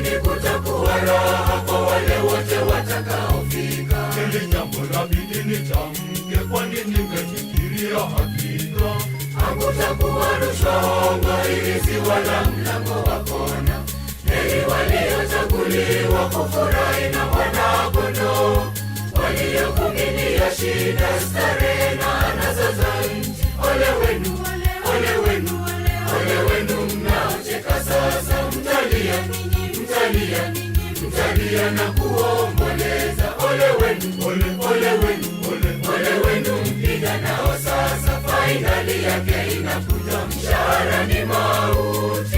mbinguni kutakuwa raha kwa wale wote watakaofika. Hili jambo labidi nitamke, kwani nimefikiria hakika. Hakutakuwa rushwa, urithi wala mlango wa kona. Heri waliochaguliwa kufurahi na Mwana-Kondoo, waliovumilia shida, starehe na anasa za nchi. Ole wenu, ole wenu, ole wenu mnaocheka sasa, mtalia, mtalia, mtalia na kuomboleza. Ole wenu, ole wenu, ole wenu mpiganao sasa, fainali yake inakuja, mshahara ni mauti.